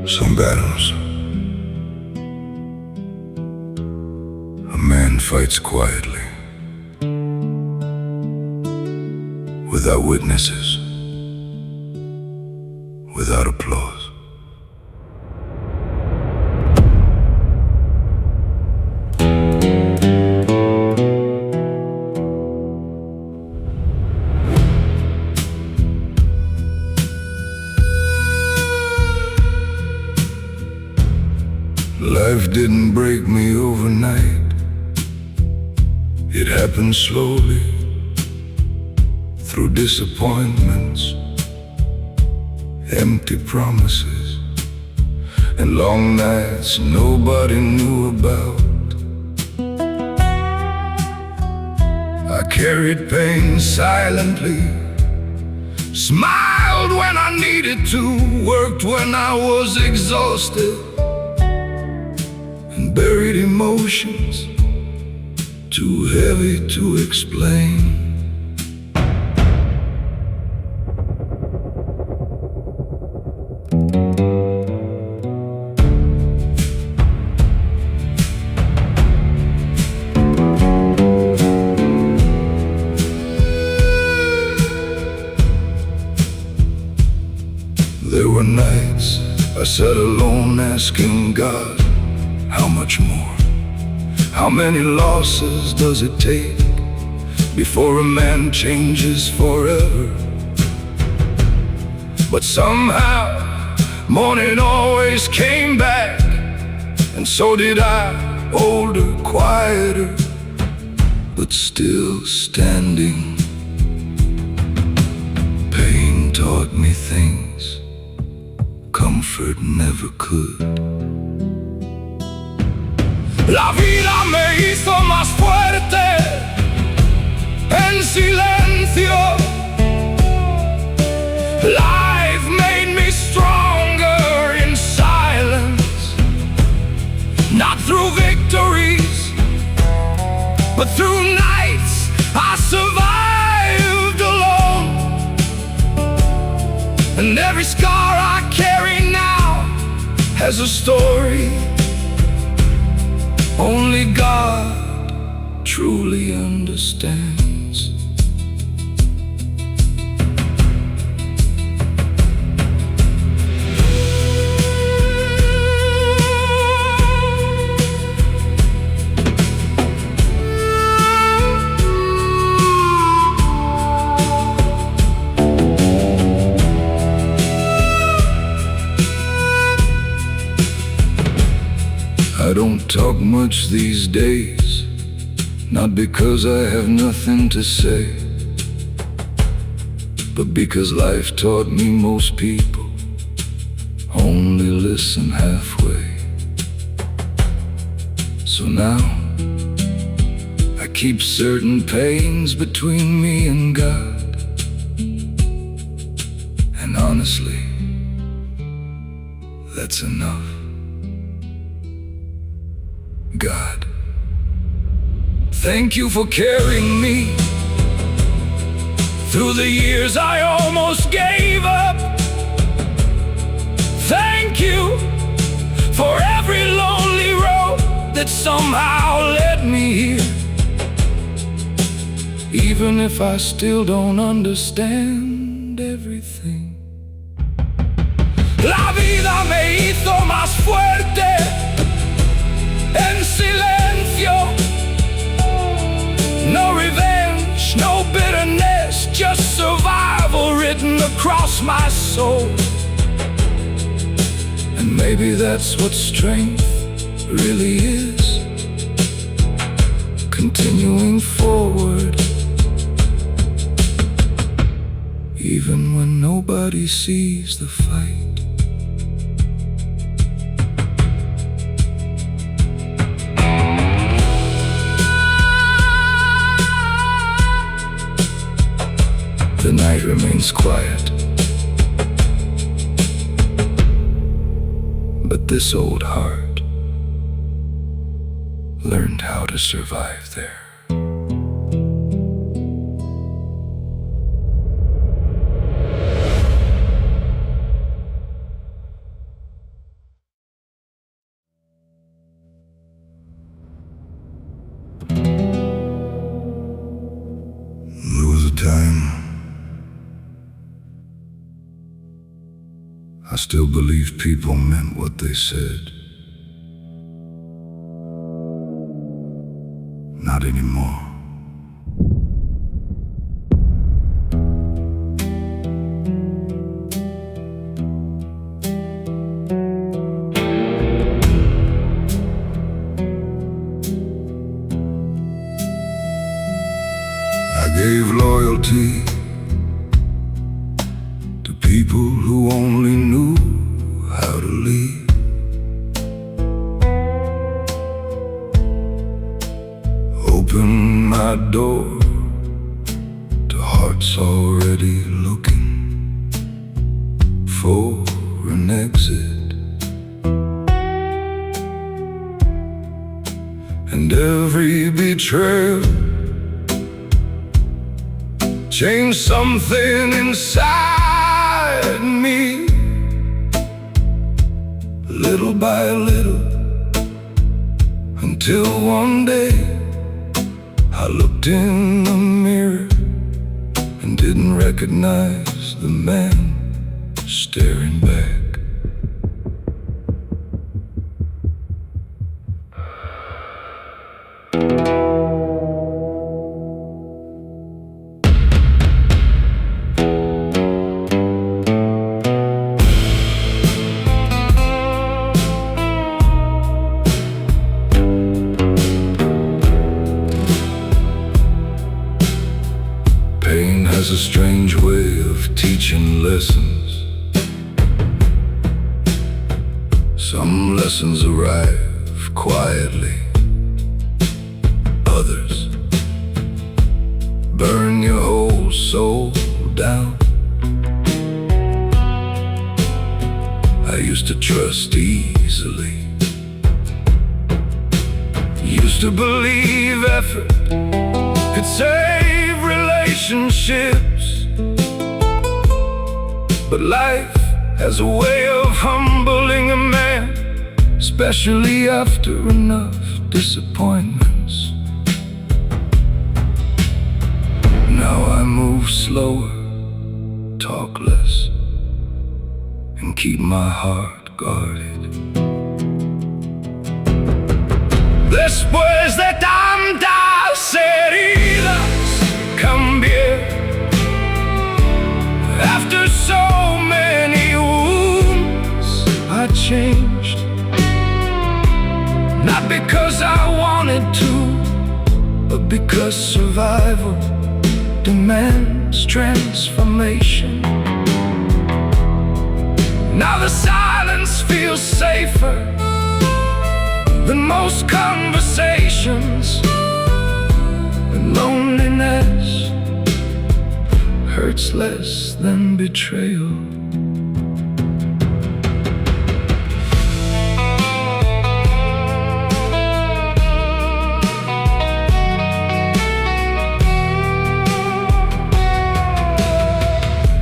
Some battles a man fights quietly, without witnesses, without applause. Life didn't break me overnight. It happened slowly, through disappointments, empty promises, and long nights nobody knew about. I carried pain silently, smiled when I needed to, worked when I was exhausted, and buried emotions too heavy to explain. There were nights I sat alone asking God, how much more? How many losses does it take before a man changes forever? But somehow morning always came back, and so did I, older, quieter, but still standing. Pain taught me things comfort never could. La vida me hizo más fuerte en silencio. Life made me stronger in silence, not through victories, but through nights I survived alone. And every scar I carry now has a story only God truly understands. I don't talk much these days, not because I have nothing to say, but because life taught me most people only listen halfway. So now I keep certain pains between me and God, and honestly, that's enough. God, thank you for carrying me through the years I almost gave up. Thank you for every lonely road that somehow led me here, even if I still don't understand everything. La vida me hizo más fuerte en silencio. No revenge, no bitterness, just survival written across my soul. And maybe that's what strength really is, continuing forward, even when nobody sees the fight. The night remains quiet, but this old heart learned how to survive there. I still believe people meant what they said. Not anymore. I gave loyalty to people who only knew how to lead. Open my door to hearts already looking for an exit. And every betrayal changed something inside me. Little by little, until one day I looked in the mirror and didn't recognize the man staring back. Pain has a strange way of teaching lessons. Some lessons arrive quietly. Others burn your whole soul down. I used to trust easily. Used to believe effort could save relationships. But life has a way of humbling a man, especially after enough disappointments. Now I move slower, talk less, and keep my heart guarded. Después de tantas heridas cambié. After so many wounds I changed. Not because I wanted to, but because survival demands transformation. Now the silence feels safer than most conversations, and loneliness hurts less than betrayal.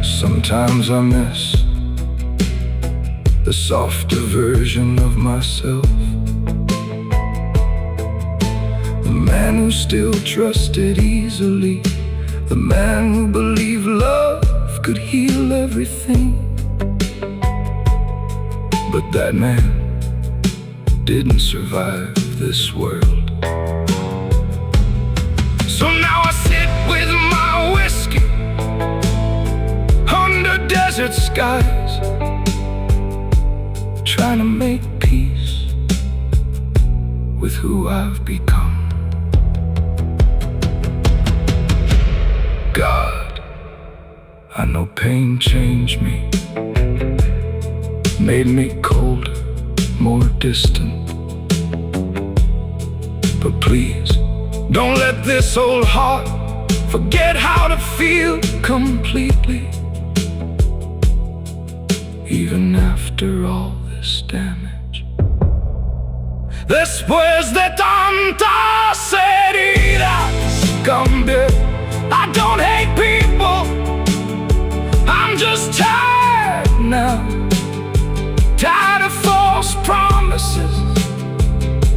Sometimes I miss the softer version of myself, the man who still trusted easily, the man who believed love could heal everything. But that man didn't survive this world. So now I sit with my whiskey under desert skies, trying to make peace with who I've become. God, I know pain changed me, made me colder, more distant. But please, don't let this old heart forget how to feel completely. Even after all this damage. Después de tantas heridas cambié. I don't hate people, I'm just tired now. Tired of false promises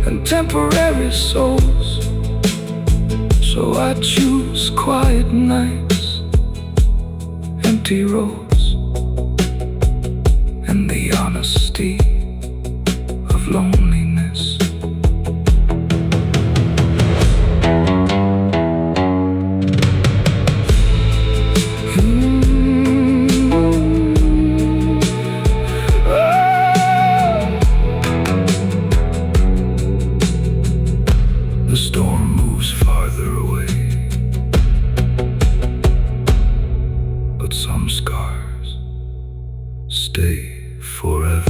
and temporary souls. So I choose quiet nights, empty roads, and the honesty of loneliness. The storm moves farther away, but some scars stay forever.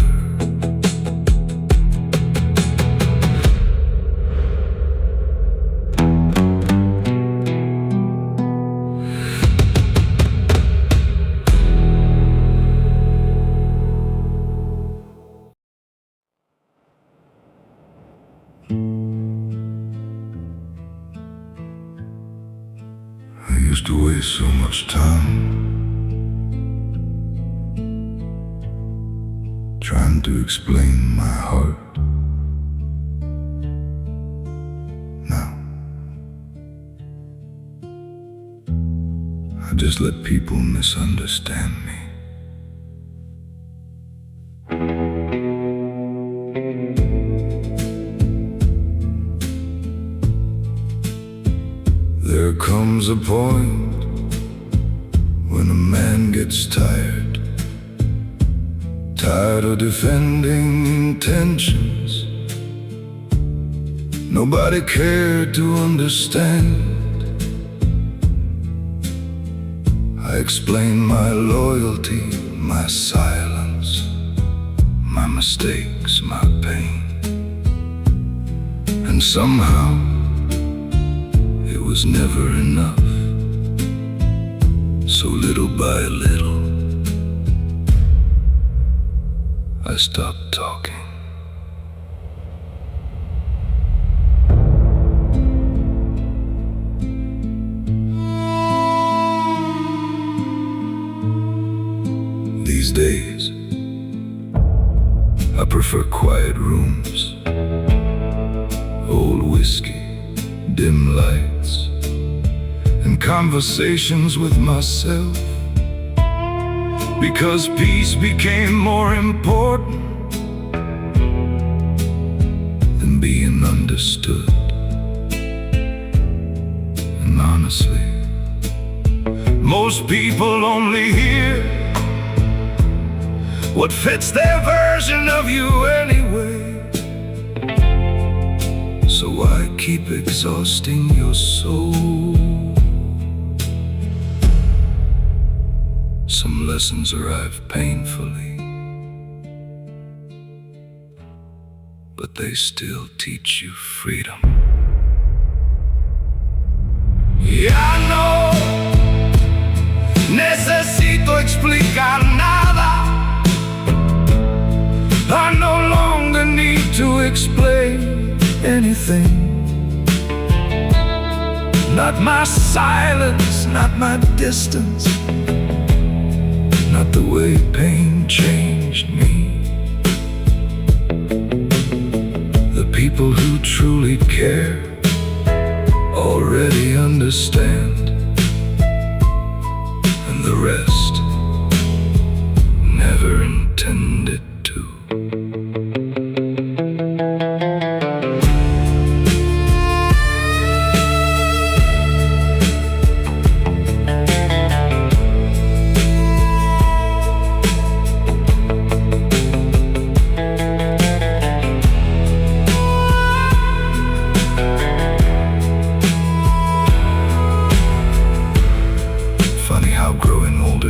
I used to waste so much time trying to explain my heart. Now I just let people misunderstand me. There comes a point when a man gets tired of defending intentions nobody cared to understand. I explain my loyalty, my silence, my mistakes, my pain, and somehow it was never enough. So little by little I stopped talking. These days I prefer quiet rooms, old whiskey, dim lights, and conversations with myself. Because peace became more important than being understood. And honestly, most people only hear what fits their version of you anyway. So why keep exhausting your soul? Some lessons arrive painfully, but they still teach you freedom. Ya no necesito explicar nada. I no longer need to explain anything. Not my silence, not my distance, not the way pain changed me. The people who truly care already understand, and the rest never intended to.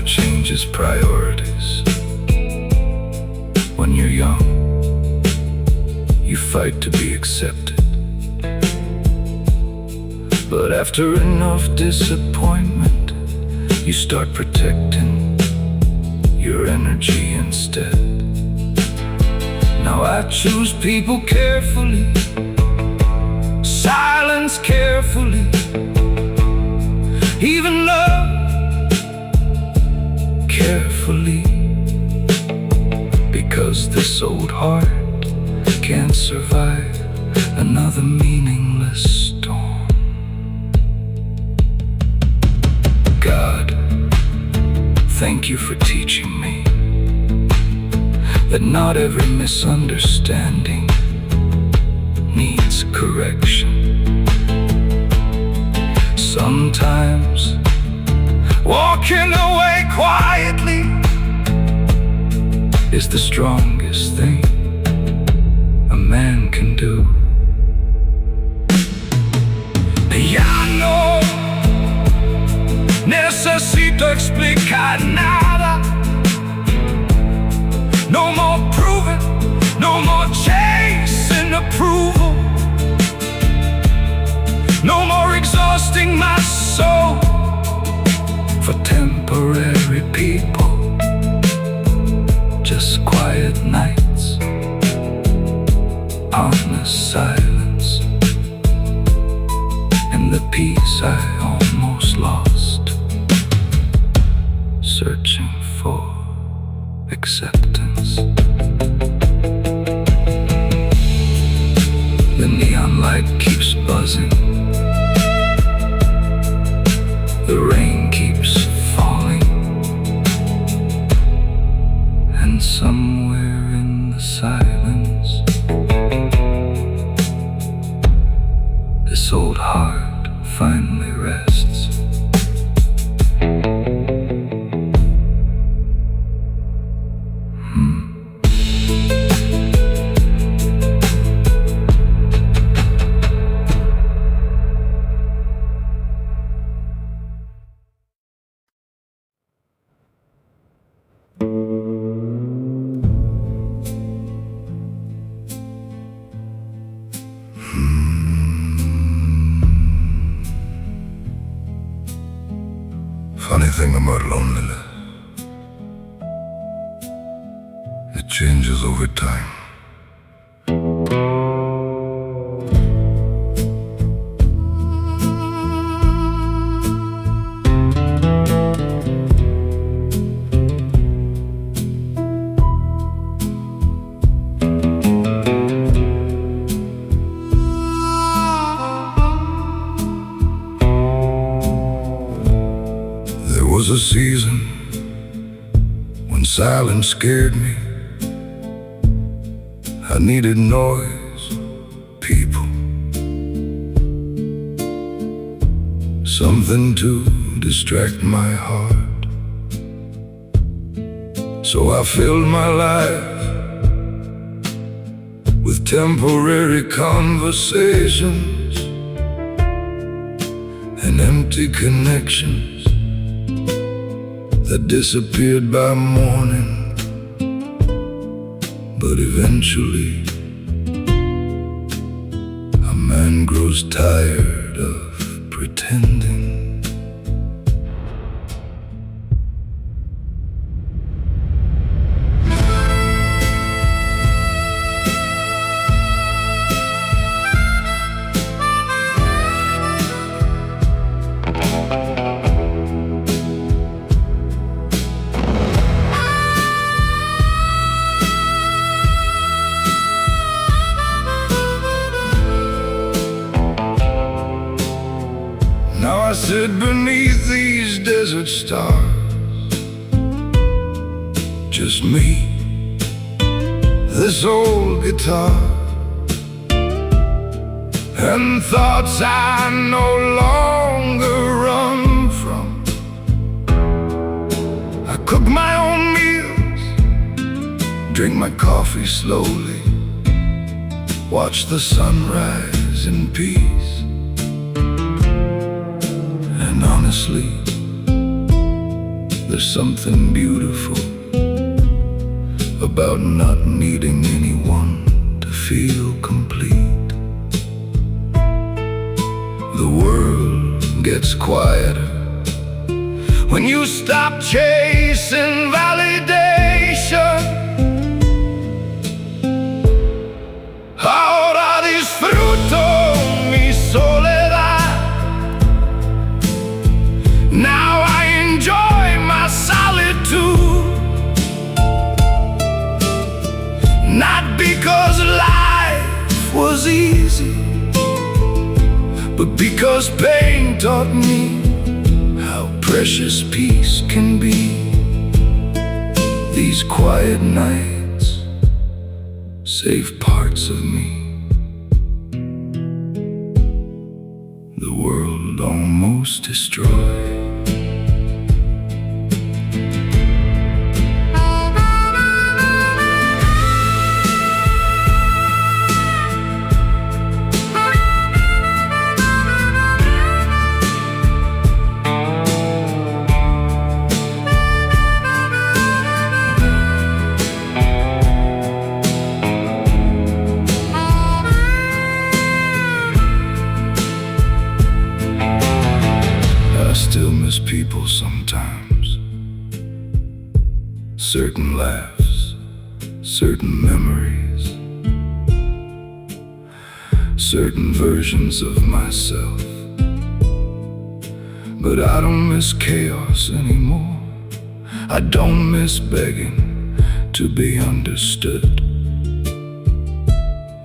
Changes priorities. When you're young, you fight to be accepted. But after enough disappointment, you start protecting your energy instead. Now I choose people carefully, silence carefully, even love carefully, because this old heart can't survive another meaningless storm. God, thank you for teaching me that not every misunderstanding needs correction. Sometimes walking away quietly is the strongest thing a man can do. Ya no necesito explicar nada. No more proving, no more chasing approval. No more exhausting my soul for temporary people. Just quiet nights, honest silence, and the peace I almost lost, searching for acceptance. The neon light keeps buzzing. The rain keeps falling. And somewhere in the silence, this old heart finally rests. Funny thing about loneliness, it changes over time. There was a season when silence scared me. I needed noise, people, something to distract my heart. So I filled my life with temporary conversations and empty connections that disappeared by morning. But eventually, a man grows tired of pretending. Now I sit beneath these desert stars, just me, this old guitar, and thoughts I no longer run from. I cook my own meals, drink my coffee slowly, watch the sunrise in peace. And honestly, there's something beautiful about not needing anyone to feel complete. The world gets quieter when you stop chasing validation. Ahora disfruto mi soledad. Now I enjoy my solitude, not because life was easy, but because pain taught me how precious peace can be. These quiet nights save parts of me. The world almost destroyed. People sometimes, certain laughs, certain memories, certain versions of myself. But I don't miss chaos anymore. I don't miss begging to be understood.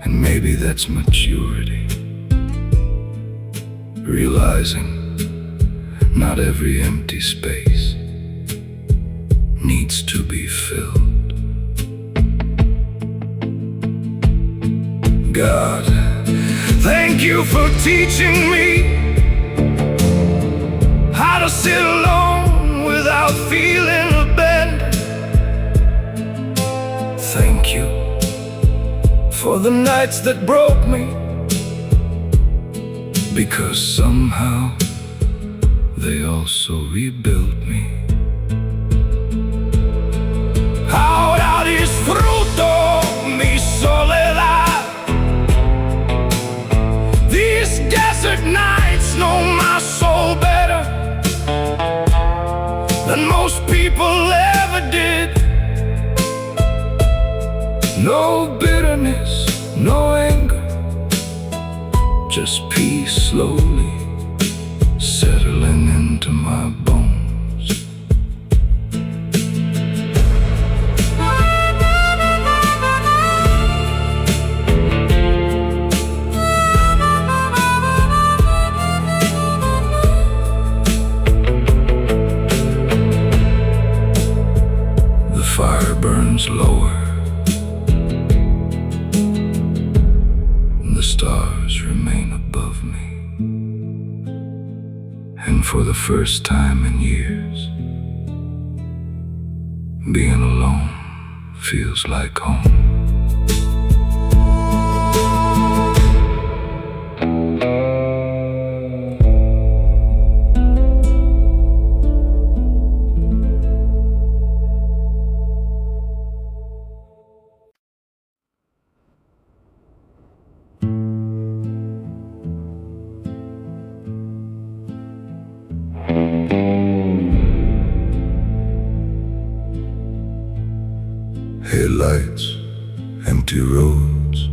And maybe that's maturity, realizing not every empty space needs to be filled. God, thank you for teaching me how to sit alone without feeling abandoned. Thank you for the nights that broke me, because somehow they also rebuilt me. Ahora disfruto mi soledad. These desert nights know my soul better than most people ever did. No bitterness, no anger, just peace slowly settling into my bones. The fire burns lower, and the stars remain above me. And for the first time in years, being alone feels like home. Headlights, empty roads,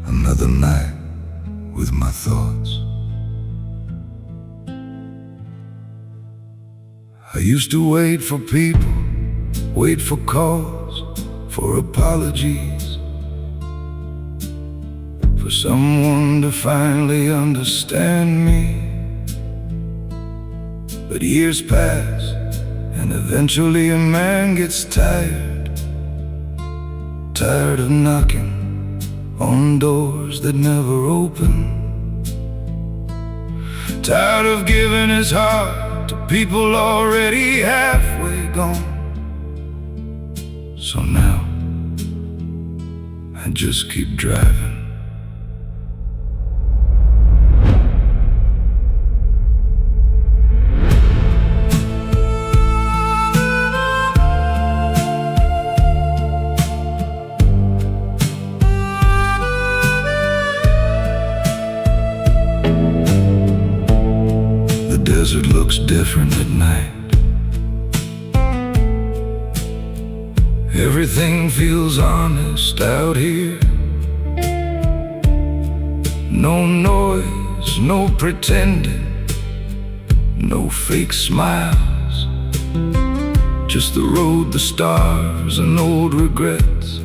another night with my thoughts. I used to wait for people, wait for calls, for apologies, for someone to finally understand me. But years pass, and eventually a man gets tired of knocking on doors that never open, tired of giving his heart to people already halfway gone. So now I just keep driving. The desert looks different at night. Everything feels honest out here. No noise, no pretending, no fake smiles. Just the road, the stars, and old regrets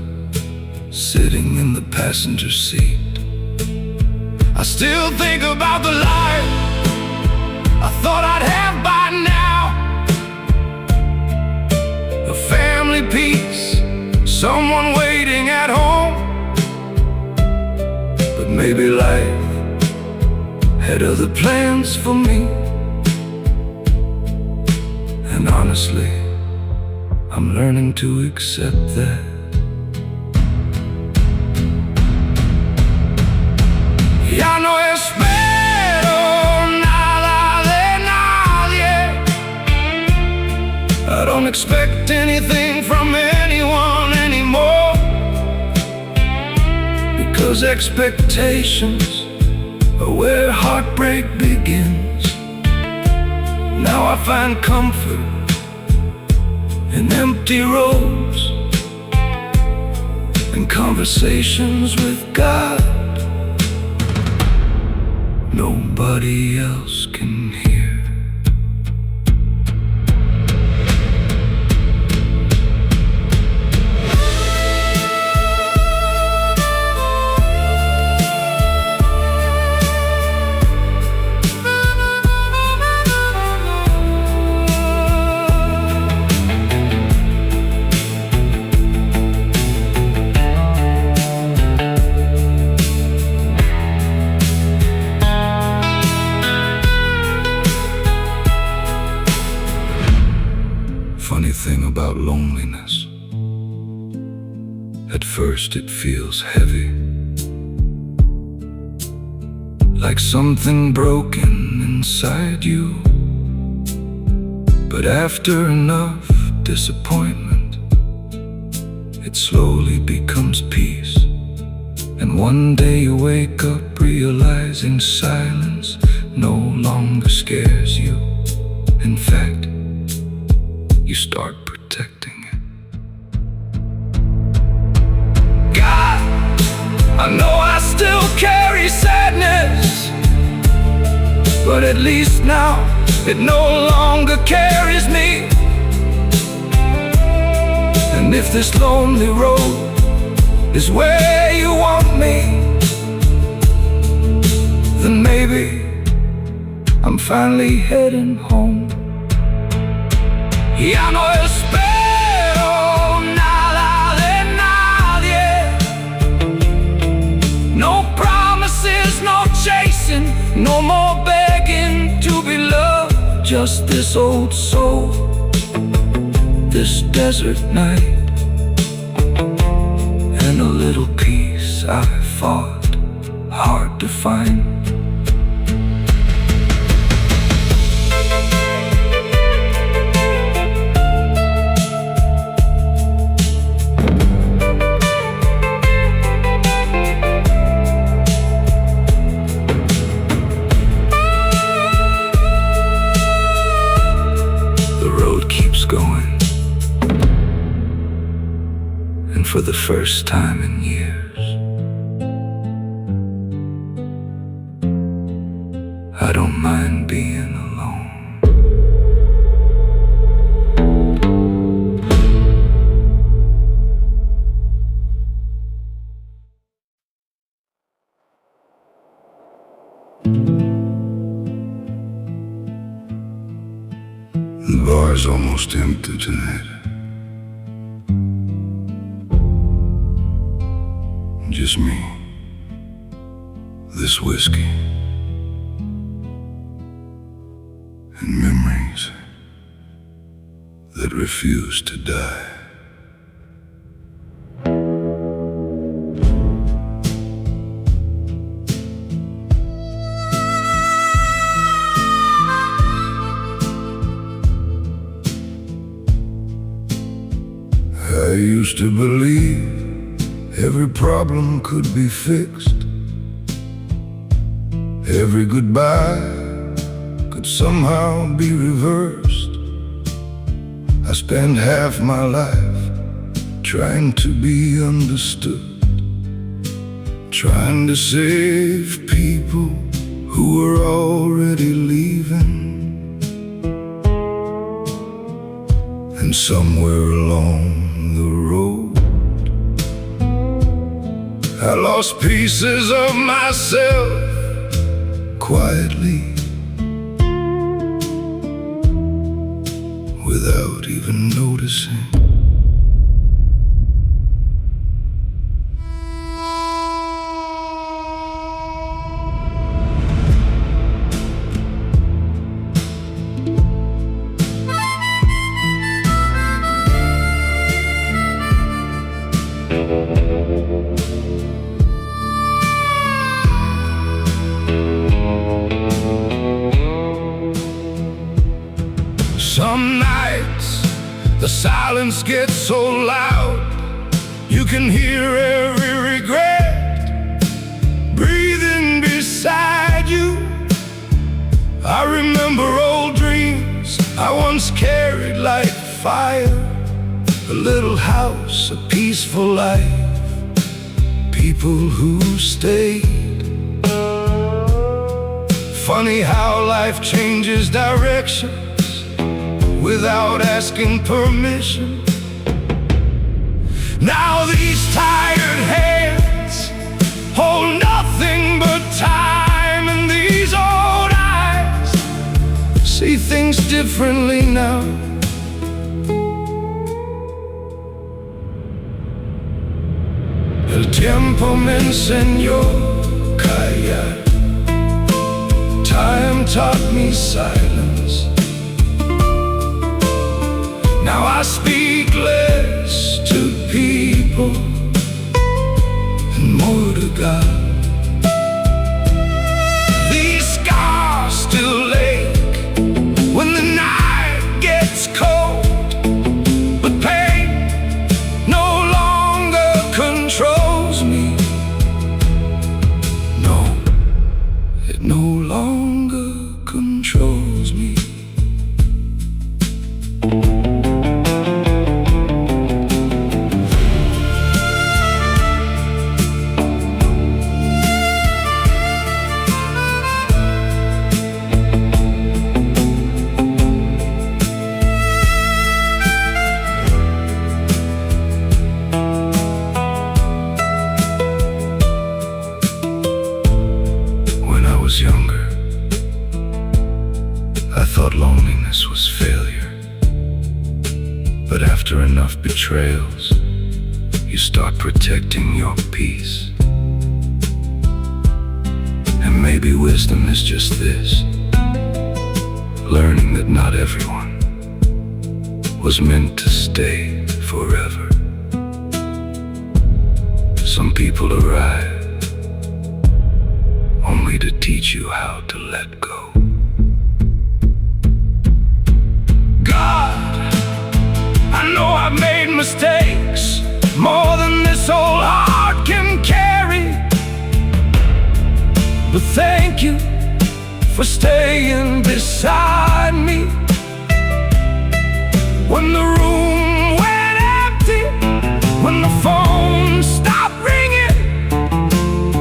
sitting in the passenger seat. I still think about the life I thought I'd have by now, the family peace someone waiting at home. But maybe life had other plans for me. And honestly, I'm learning to accept that. Ya no espero nada de nadie. I don't expect anything from anyone anymore, because expectations are where heartbreak begins. Now I find comfort in empty roads and conversations with God nobody else can hear. Funny thing about loneliness, at first it feels heavy, like something broken inside you. But after enough disappointment, it slowly becomes peace. And one day you wake up realizing silence no longer scares you. In fact, you start protecting it. God, I know I still carry sadness, but at least now it no longer carries me. And if this lonely road is where you want me, then maybe I'm finally heading home. Ya no espero nada de nadie. No promises, no chasing, no more begging to be loved. Just this old soul, this desert night, and a little peace I fought hard to find. Going, and for the first time in years, I don't mind being alone. The bar's almost empty tonight. Just me, this whiskey, and memories that refuse to die. I used to believe every problem could be fixed. Every goodbye could somehow be reversed. I spent half my life trying to be understood, trying to save people who were already leaving. And somewhere along the road, I lost pieces of myself quietly, without even noticing. Some nights the silence gets so loud you can hear every regret breathing beside you. I remember old dreams I once carried like fire. A little house, a peaceful life, people who stayed. Funny how life changes directions without asking permission. Now these tired hands hold nothing but time, and these old eyes see things differently now. El tiempo me enseñó callar. Time taught me silence. Now I speak less to people and more to God. These scars still ache when the night gets cold, but pain no longer controls me. No, it no longer controls me. Younger, I thought loneliness was failure. But after enough betrayals, you start protecting your peace. And maybe wisdom is just this: learning that not everyone was meant to stay forever. Some people arrive only to teach you how to let go. God, I know I've made mistakes, more than this old heart can carry. But thank you for staying beside me when the room went empty, when the phone stopped ringing,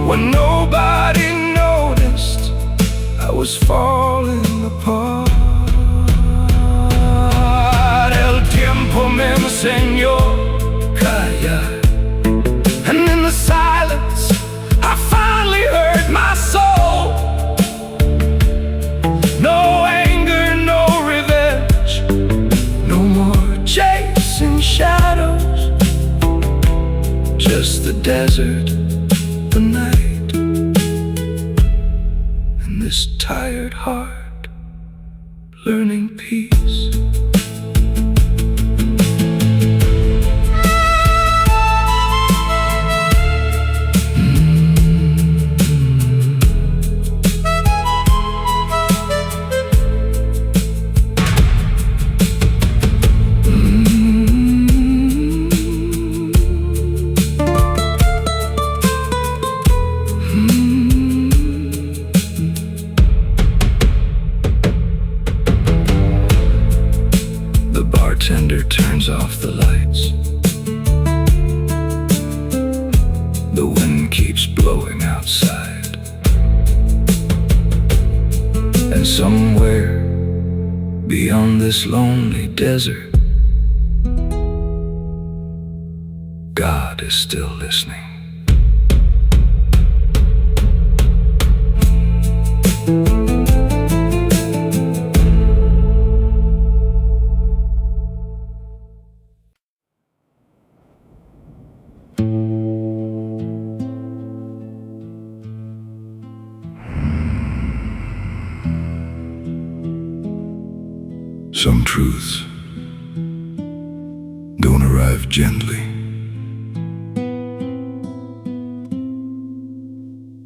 when nobody noticed I was falling apart. El tiempo me enseñó callar, and in the silence I finally heard my soul. No anger, no revenge, no more chasing shadows, just the desert, the night, and this tired heart learning peace. Bartender turns off the lights. The wind keeps blowing outside, and somewhere beyond this lonely desert, God is still listening. Some truths don't arrive gently.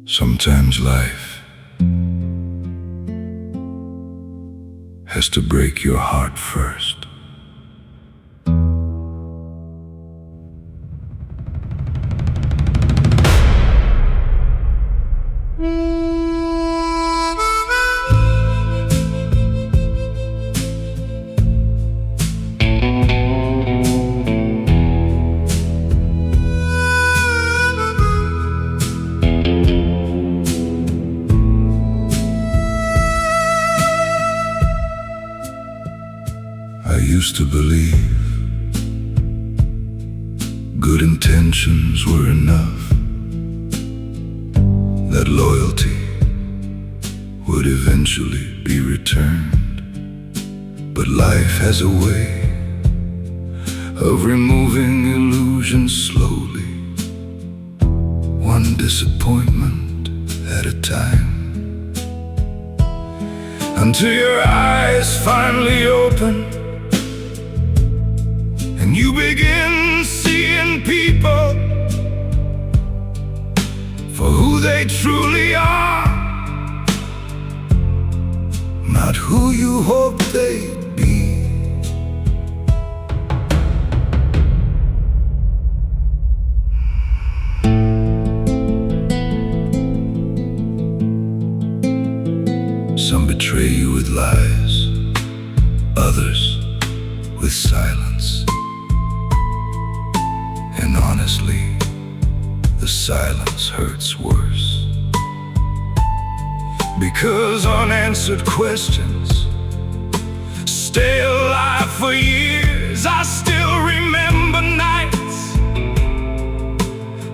Sometimes life has to break your heart first. I used to believe good intentions were enough, that loyalty would eventually be returned. But life has a way of removing illusions slowly, one disappointment at a time, until your eyes finally open and you begin seeing people for who they truly are, not who you hoped they'd be. Some betray you with lies, others with silence. And honestly, the silence hurts worse, because unanswered questions stay alive for years. I still remember nights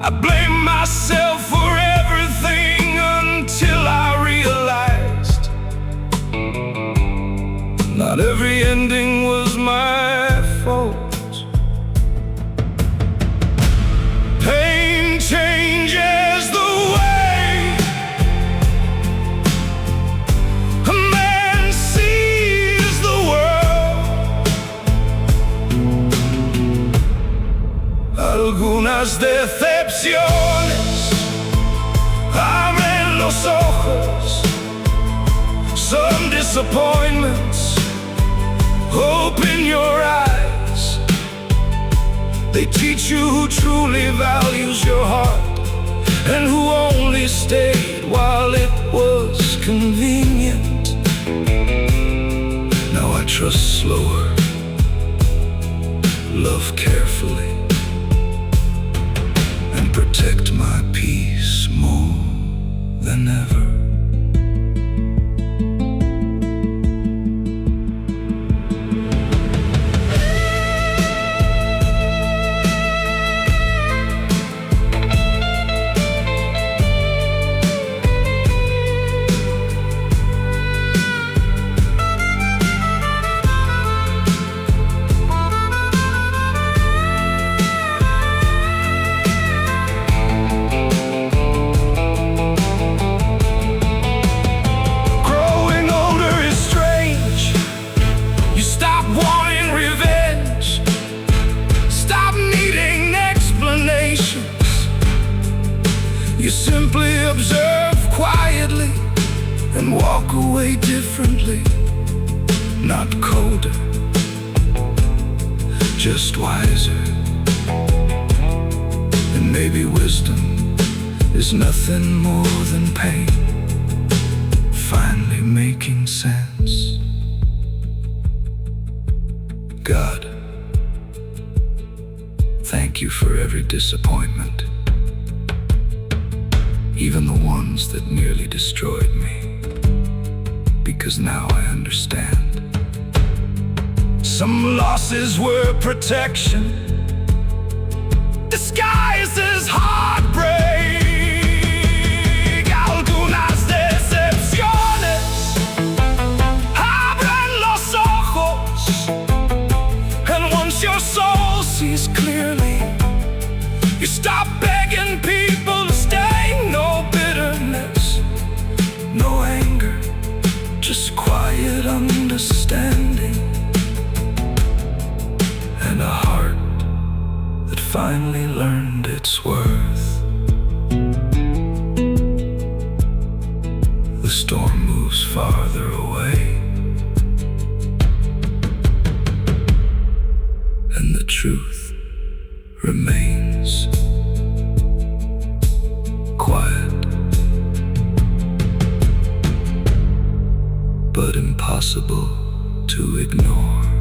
I blame myself for everything, until I realized not every ending was my fault. Pain changes the way a man sees the world. Algunas decepciones abren los ojos. Some disappointments open your eyes. They teach you who truly values your heart, and who only stayed while it was convenient. Now I trust slower, love carefully, and protect my peace more than ever. You simply observe quietly and walk away differently. Not colder, just wiser. And maybe wisdom is nothing more than pain finally making sense. God, thank you for every disappointment, even the ones that nearly destroyed me, because now I understand. Some losses were protection, disguised as heartbreak. Algunas decepciones abren los ojos, and once your soul sees clearly, you stop begging people to stay. No bitterness, no anger, just quiet understanding, and a heart that finally learned its worth. The storm moves farther away, truth remains quiet, but impossible to ignore.